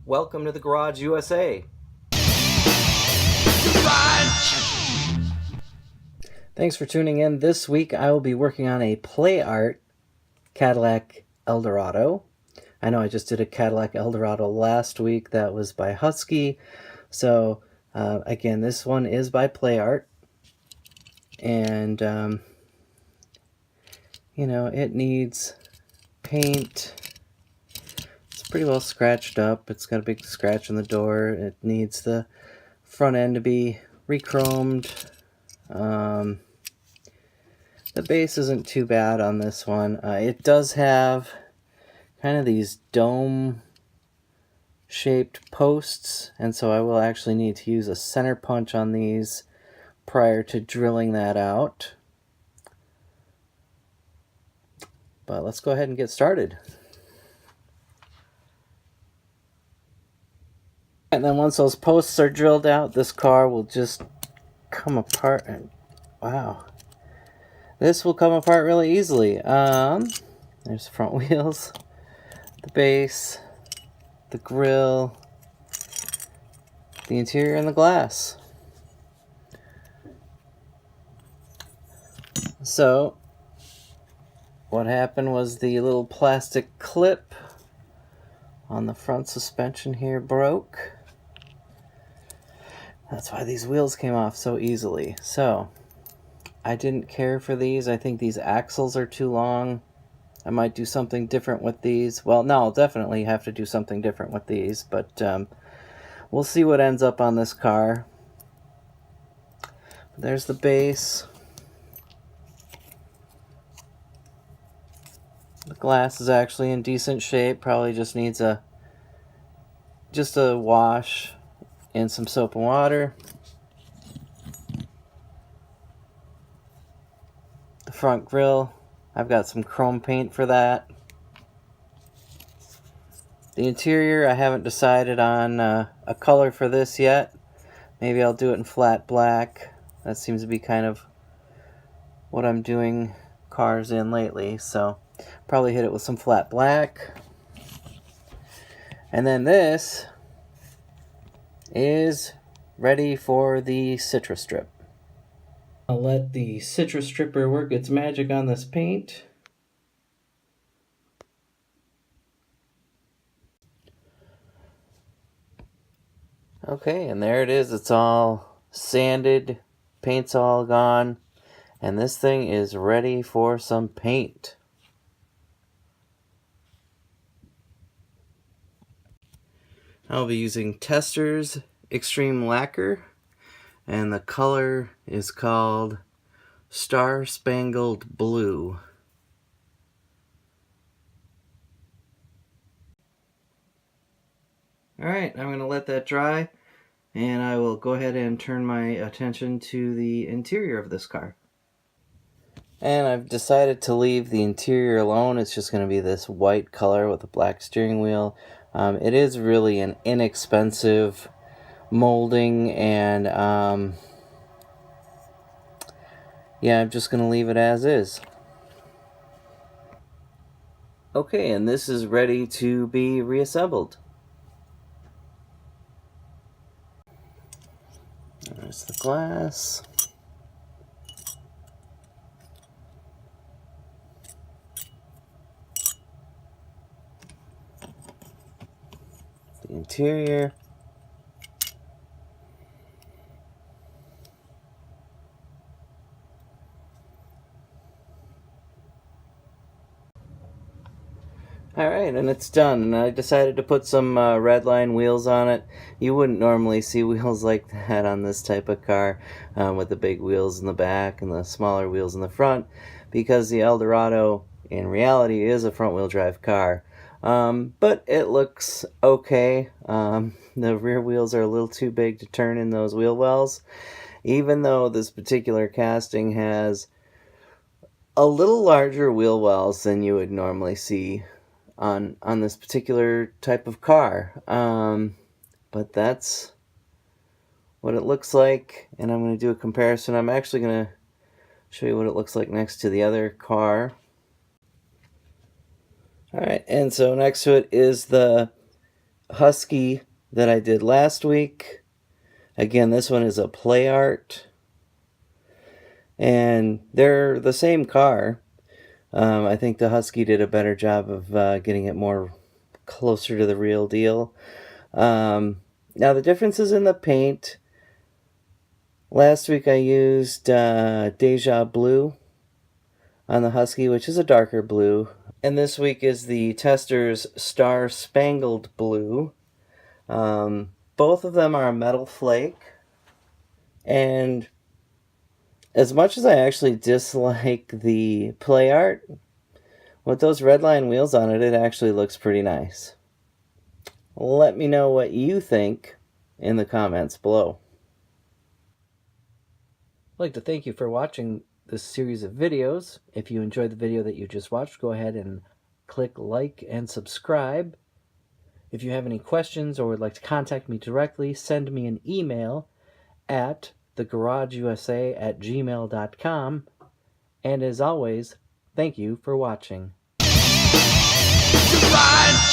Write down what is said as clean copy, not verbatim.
Welcome to the Garage USA. Thanks for tuning in. This week I will be working on a Playart Cadillac Eldorado. I know I just did a Cadillac Eldorado last week. That was by Husky. So again, this one is by Playart. And you know, it needs paint. It's pretty well scratched up. It's got a big scratch on the door. It needs the front end to be re-chromed. The base isn't too bad on this one. It does have kind of these dome shaped posts, and so I will actually need to use a center punch on these prior to drilling that out. But let's go ahead and get started. And then once those posts are drilled out, this car will just come apart. And wow, this will come apart really easily. There's the front wheels, the base, the grille, the interior, and the glass. So what happened was the little plastic clip on the front suspension here broke. That's why these wheels came off so easily. So I didn't care for these. I think these axles are too long. I might do something different with these. Well, no, I'll definitely have to do something different with these, but we'll see what ends up on this car. There's the base. The glass is actually in decent shape. Probably just needs a wash and some soap and water. The front grille, I've got some chrome paint for that. The interior, I haven't decided on a color for this yet. Maybe I'll do it in flat black. That seems to be kind of what I'm doing cars in lately, so probably hit it with some flat black. And then this is ready for the citrus strip. I'll let the citrus stripper work its magic on this paint. Okay, and there it is. It's all sanded, paint's all gone, and this thing is ready for some paint. I'll be using Testors Extreme Lacquer, and the color is called Star Spangled Blue. Alright, I'm going to let that dry, and I will go ahead and turn my attention to the interior of this car. And I've decided to leave the interior alone. It's just going to be this white color with a black steering wheel. It is really an inexpensive molding, and yeah, I'm just going to leave it as is. Okay, and this is ready to be reassembled. There's the glass. The interior. Alright, and it's done, and I decided to put some redline wheels on it. You wouldn't normally see wheels like that on this type of car, with the big wheels in the back and the smaller wheels in the front, because the Eldorado in reality is a front-wheel drive car. But it looks okay. The rear wheels are a little too big to turn in those wheel wells, even though this particular casting has a little larger wheel wells than you would normally see on this particular type of car. But that's what it looks like, and I'm going to do a comparison. I'm actually going to show you what it looks like next to the other car. Alright, and so next to it is the Husky that I did last week. Again, this one is a Playart. And they're the same car. I think the Husky did a better job of getting it more closer to the real deal. Now the difference is in the paint. Last week I used Deja Blue on the Husky, which is a darker blue. And this week is the Tester's Star Spangled Blue. Both of them are a metal flake. And as much as I actually dislike the Playart, with those redline wheels on it, it actually looks pretty nice. Let me know what you think in the comments below. I'd like to thank you for watching this series of videos. If you enjoyed the video that you just watched, go ahead and click like and subscribe. If you have any questions or would like to contact me directly, send me an email at thegaraageusa@gmail.com. And as always, thank you for watching. Goodbye.